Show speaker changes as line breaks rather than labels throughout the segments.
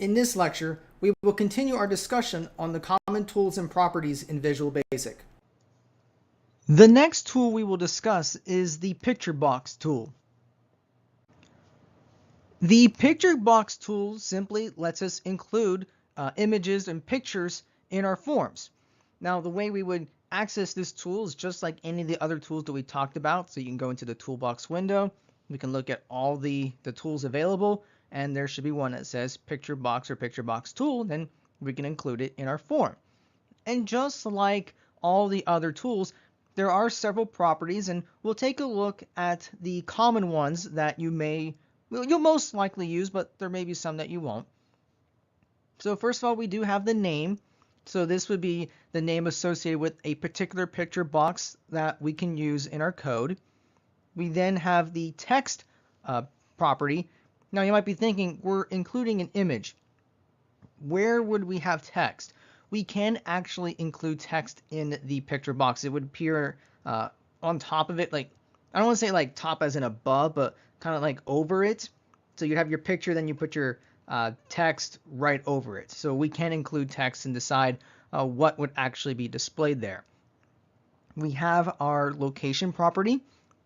In this lecture, we will continue our discussion on the common tools and properties in Visual Basic.
The next tool we will discuss is the picture box tool. The picture box tool simply lets us include images and pictures in our forms. Now, the way we would access this tool is just like any of the other tools that we talked about. So you can go into the toolbox window. We can look at all the tools available, and there should be one that says picture box or picture box tool. Then we can include it in our form. And just like all the other tools, there are several properties, and we'll take a look at the common ones that you'll most likely use, but there may be some that you won't. So first of all, we do have the name. So this would be the name associated with a particular picture box that we can use in our code. We then have the text property. Now you might be thinking, we're including an image. Where would we have text? We can actually include text in the picture box. It would appear on top of it, like, I don't want to say like top as in above, but kind of like over it. So you have your picture, then you put your text right over it. So we can include text and decide what would actually be displayed there. We have our location property,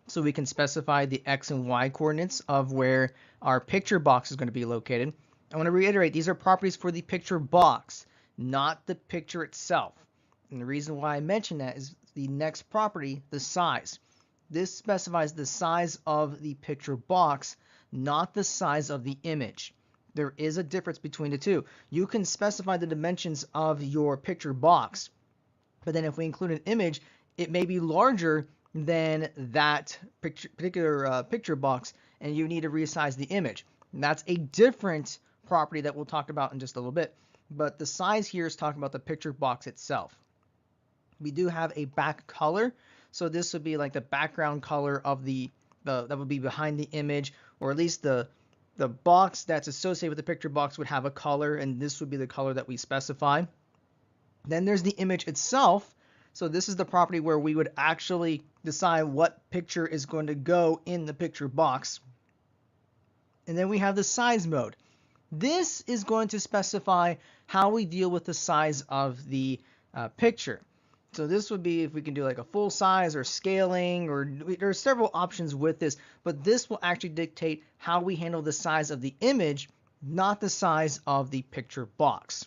so we can specify the X and Y coordinates of where our picture box is going to be located. I want to reiterate, these are properties for the picture box, not the picture itself. And the reason why I mention that is the next property, the size. This specifies the size of the picture box, not the size of the image. There is a difference between the two. You can specify the dimensions of your picture box, but then if we include an image, it may be larger than that particular picture box, and you need to resize the image. And that's a different property that we'll talk about in just a little bit. But the size here is talking about the picture box itself. We do have a back color. So this would be like the background color of that would be behind the image, or at least the box that's associated with the picture box would have a color, and this would be the color that we specify. Then there's the image itself. So this is the property where we would actually decide what picture is going to go in the picture box. And then we have the size mode. This is going to specify how we deal with the size of the picture. So this would be if we can do like a full size or scaling, or there are several options with this, but this will actually dictate how we handle the size of the image, not the size of the picture box.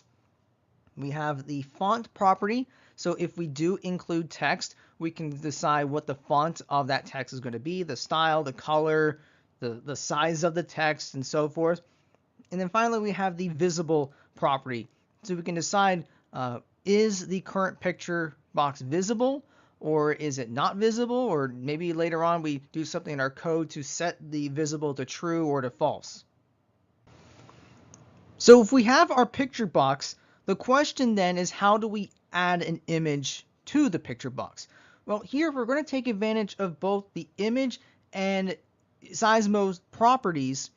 We have the font property. So if we do include text, we can decide what the font of that text is going to be, the style, the color, the size of the text, and so forth. And then finally, we have the visible property. So we can decide, is the current picture box visible, or is it not visible, or maybe later on we do something in our code to set the visible to true or to false. So if we have our picture box, the question then is, how do we add an image to the picture box? Well, here we're going to take advantage of both the image and size mode properties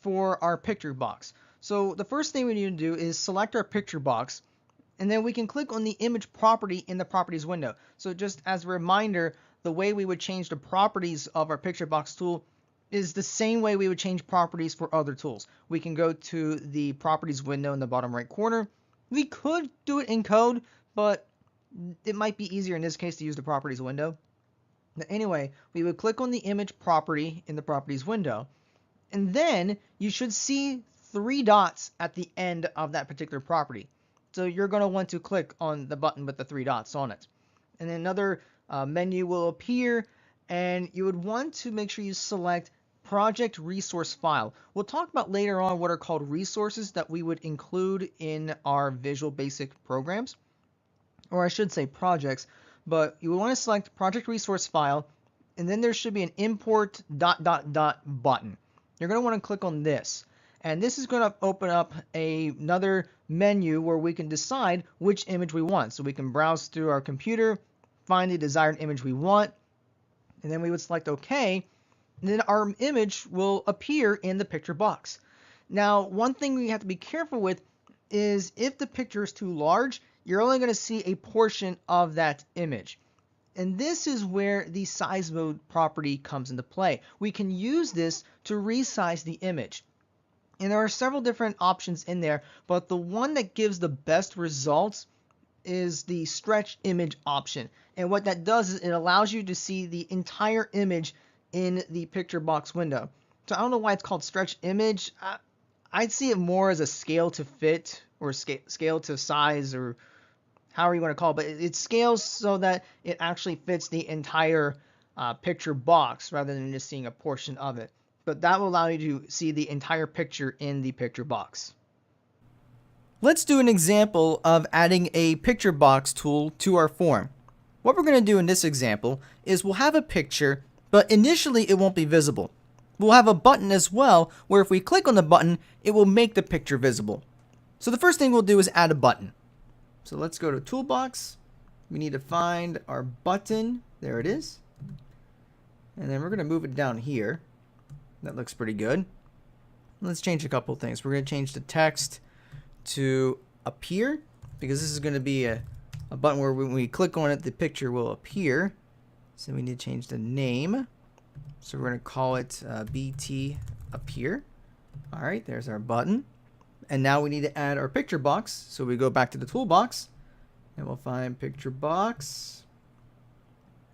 for our picture box. So the first thing we need to do is select our picture box, and then we can click on the image property in the properties window. So just as a reminder, the way we would change the properties of our picture box tool is the same way we would change properties for other tools. We can go to the properties window in the bottom right corner. We could do it in code, but it might be easier in this case to use the properties window. But anyway, we would click on the image property in the properties window, and then you should see 3 dots at the end of that particular property. So you're going to want to click on the button with the 3 dots on it. And then another menu will appear, and you would want to make sure you select project resource file. We'll talk about later on what are called resources that we would include in our Visual Basic programs, or I should say projects. But you would want to select project resource file, and then there should be an import ... button. You're going to want to click on this, and this is going to open up another menu where we can decide which image we want. So we can browse through our computer, find the desired image we want, and then we would select OK, and then our image will appear in the picture box. Now, one thing we have to be careful with is if the picture is too large, you're only going to see a portion of that image. And this is where the size mode property comes into play. We can use this to resize the image. And there are several different options in there, but the one that gives the best results is the stretch image option. And what that does is it allows you to see the entire image in the picture box window. So I don't know why it's called stretch image. I'd see it more as a scale to fit or scale to size, or however you want to call it, but it scales so that it actually fits the entire picture box rather than just seeing a portion of it. But that will allow you to see the entire picture in the picture box.
Let's do an example of adding a picture box tool to our form. What we're going to do in this example is we'll have a picture, but initially it won't be visible. We'll have a button as well, where if we click on the button, it will make the picture visible. So the first thing we'll do is add a button. So let's go to Toolbox. We need to find our button. There it is. And then we're going to move it down here. That looks pretty good. Let's change a couple things. We're going to change the text to appear, because this is going to be a button where when we click on it, the picture will appear. So we need to change the name. So we're going to call it BT Appear. All right, there's our button. And now we need to add our picture box. So we go back to the toolbox and we'll find picture box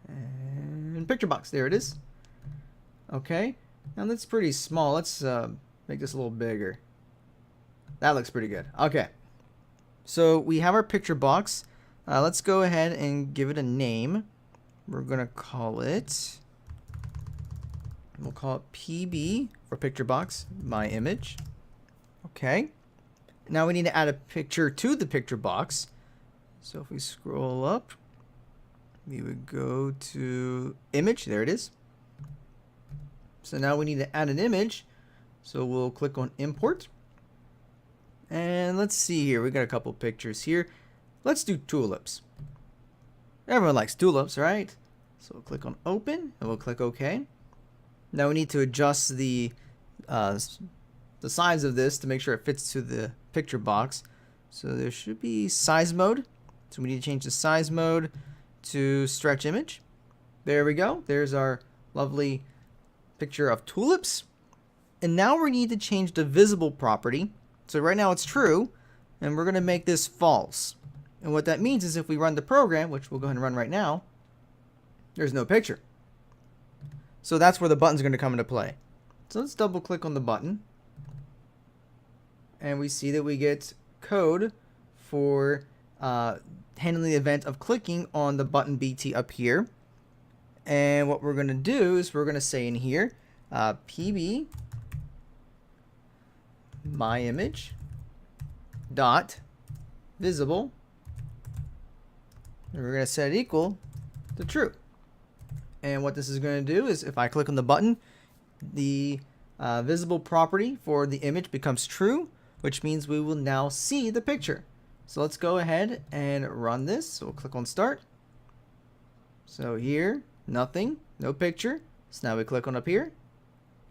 and picture box. There it is. Okay. Now that's pretty small. Let's make this a little bigger. That looks pretty good. Okay. So we have our picture box. Let's go ahead and give it a name. We're going to call it, we'll call it PB for picture box, my image. Okay. Now we need to add a picture to the picture box. So if we scroll up, we would go to image. There it is. So now we need to add an image. So we'll click on import. And let's see here. We got a couple pictures here. Let's do tulips. Everyone likes tulips, right? So we'll click on open and we'll click OK. Now we need to adjust the size of this to make sure it fits to the picture box. So there should be size mode. So we need to change the size mode to stretch image. There we go. There's our lovely picture of tulips. And now we need to change the visible property. So right now it's true, and we're going to make this false. And what that means is if we run the program, which we'll go ahead and run right now, there's no picture. So that's where the button's going to come into play. So let's double click on the button. And we see that we get code for handling the event of clicking on the button BT up here. And what we're going to do is we're going to say in here, PB my image dot visible, and we're going to set it equal to true. And what this is going to do is if I click on the button, the visible property for the image becomes true, which means we will now see the picture. So let's go ahead and run this. So we'll click on start. So here, nothing, no picture. So now we click on up here,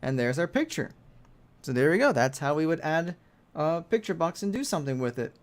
and there's our picture. So there we go. That's how we would add a picture box and do something with it.